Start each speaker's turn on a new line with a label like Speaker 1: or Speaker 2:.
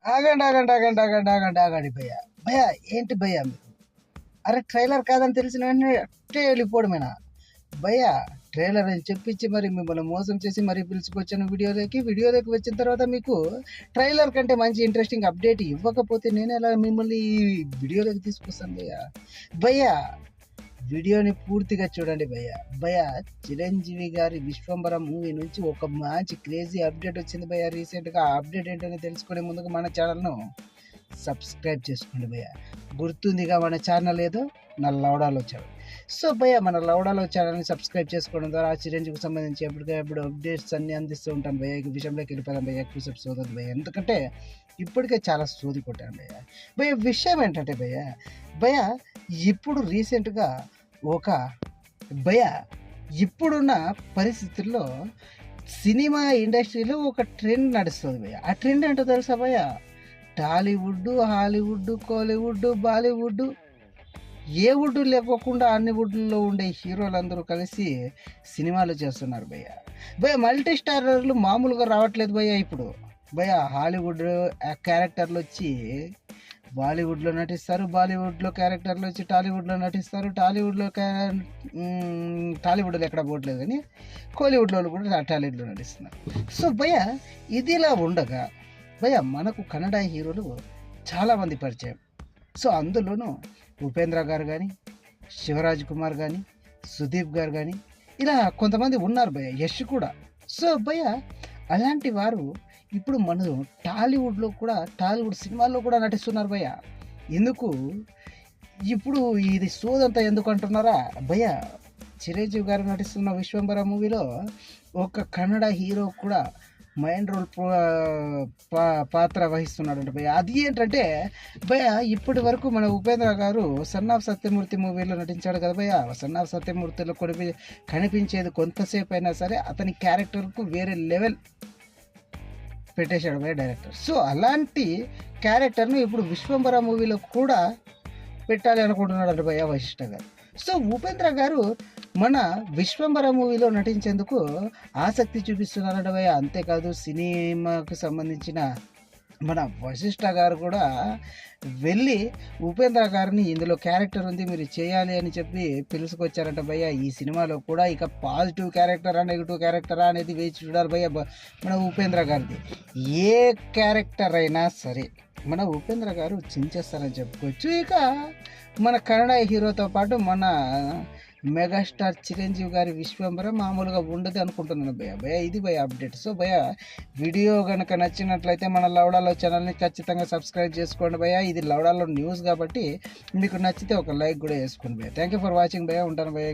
Speaker 1: ఆగండి ఆగండి ఆగండి ఆగండి ఆగండి ఆగండి భయ్య భయ్య ఏంటి భయ్య మీరు అరే ట్రైలర్ కాదని తెలిసిన వెంటనే అట్టే వెళ్ళిపోవడమేనా భయ్య ట్రైలర్ అని చెప్పించి మరి మిమ్మల్ని మోసం చేసి మరి పిలుచుకొచ్చాను వీడియోలోకి వచ్చిన తర్వాత మీకు ట్రైలర్ కంటే మంచి ఇంట్రెస్టింగ్ అప్డేట్ ఇవ్వకపోతే నేను ఎలా మిమ్మల్ని ఈ వీడియోలోకి తీసుకొస్తాను భయ్య భయ్య వీడియోని పూర్తిగా చూడండి భయ్య భయ్య చిరంజీవి గారి విశ్వంబర మూవీ నుంచి ఒక మంచి క్రేజీ అప్డేట్ వచ్చింది భయ్య రీసెంట్గా ఆ అప్డేట్ ఏంటని తెలుసుకునే ముందుకు మన ఛానల్ను సబ్స్క్రైబ్ చేసుకోండి భయ్య గుర్తుందిగా మన ఛానల్ ఏదో నా లౌడాలో ఛానల్ సో భయ్య మన లౌడాలో ఛానల్ని సబ్స్క్రైబ్ చేసుకోవడం ద్వారా ఆ చిరంజీవికి సంబంధించి ఎప్పటికప్పుడు అప్డేట్స్ అన్నీ అందిస్తూ ఉంటాను భయ్య ఈ విషయంలోకి వెళ్ళిపోదాం భయ్య ఎక్కువ సేపు సోదరు భయ్య ఎందుకంటే ఇప్పటికే చాలా సోది కొట్టాను భయ్య భయ్య విషయం ఏంటంటే భయ్య భయ్య ఇప్పుడు రీసెంట్గా ఒక భయ ఇప్పుడున్న పరిస్థితుల్లో సినిమా ఇండస్ట్రీలో ఒక ట్రెండ్ నడుస్తుంది భయ ఆ ట్రెండ్ ఏంటో తెలుసా భయ టాలీవుడ్ హాలీవుడ్ కోలీవుడ్ బాలీవుడ్ ఏ వుడ్ లేకోకుండా అన్ని వుడ్లో ఉండే హీరోలందరూ కలిసి సినిమాలు చేస్తున్నారు భయ్య భయ్య మల్టీ స్టారర్లు మామూలుగా రావట్లేదు భయ్య ఇప్పుడు భయ్య హాలీవుడ్ క్యారెక్టర్లు వచ్చి బాలీవుడ్లో నటిస్తారు బాలీవుడ్లో క్యారెక్టర్లు వచ్చి టాలీవుడ్లో నటిస్తారు టాలీవుడ్లో ఎక్కడ పోవట్లేదు కానీ కోలీవుడ్లో కూడా టాలీవుడ్లో నటిస్తున్నారు సో భయ్య ఇదిలా ఉండగా భయ్య మనకు కన్నడ హీరోలు చాలామంది పరిచయం సో అందులోనూ ఉపేంద్ర గారు కానీ శివరాజ్ కుమార్ కానీ సుదీప్ గారు కానీ ఇలా కొంతమంది ఉన్నారు భయ్య యష్ కూడా సో భయ్య అలాంటి వారు ఇప్పుడు మన టాలీవుడ్ సినిమాల్లో కూడా నటిస్తున్నారు భయ్య ఎందుకు ఇప్పుడు ఇది సోదంతా ఎందుకు అంటున్నారా భయ్య చిరంజీవి గారు నటిస్తున్న విశ్వంబర మూవీలో ఒక కన్నడ హీరో కూడా మైండ్ రోల్ పాత్ర వహిస్తున్నాడు భయ్య అది ఏంటంటే భయ్య ఇప్పటి వరకు మన ఉపేంద్ర గారు సన్ ఆఫ్ సత్యమూర్తి మూవీలో నటించాడు కదా భయ్య సన్ ఆఫ్ సత్యమూర్తిలో కనిపించేది కొంతసేపు అయినా సరే అతని క్యారెక్టర్కు వేరే లెవెల్ పెట్టేశాడు భయ్య డైరెక్టర్ సో అలాంటి క్యారెక్టర్ను ఇప్పుడు విశ్వంబర మూవీలో కూడా పెట్టాలి అనుకుంటున్నాడు భయ్య వశిష్ఠ గారు సో ఉపేంద్ర గారు మన విశ్వంబర మూవీలో నటించేందుకు ఆసక్తి చూపిస్తున్నారట భయ్య అంతేకాదు సినిమాకు సంబంధించిన మన వశిష్ఠ గారు కూడా వెళ్ళి ఉపేంద్ర గారిని ఇందులో క్యారెక్టర్ ఉంది మీరు చేయాలి అని చెప్పి పిలుచుకొచ్చారంట భయ్య ఈ సినిమాలో కూడా ఇక పాజిటివ్ క్యారెక్టరా నెగిటివ్ క్యారెక్టరా అనేది వేచి చూడాలి భయ్య మన ఉపేంద్ర గారిది ఏ క్యారెక్టర్ అయినా సరే మన ఉపేంద్ర గారు చించేస్తారని చెప్పుకోవచ్చు ఇక మన కన్నడ హీరోతో పాటు మన మెగాస్టార్ చిరంజీవి గారి విశ్వంబర మామూలుగా ఉండదు అనుకుంటున్నాను భయ్య ఇది భయ్య అప్డేట్ సో భయ్య వీడియో కనుక నచ్చినట్లయితే మన లౌడాలో ఛానల్ని ఖచ్చితంగా సబ్స్క్రైబ్ చేసుకోండి భయ్య ఇది లౌడాలో న్యూస్ కాబట్టి మీకు నచ్చితే ఒక లైక్ కూడా వేసుకోండి భయ్య థ్యాంక్ యూ ఫర్ వాచింగ్ భయ్య ఉంటాను భయ్య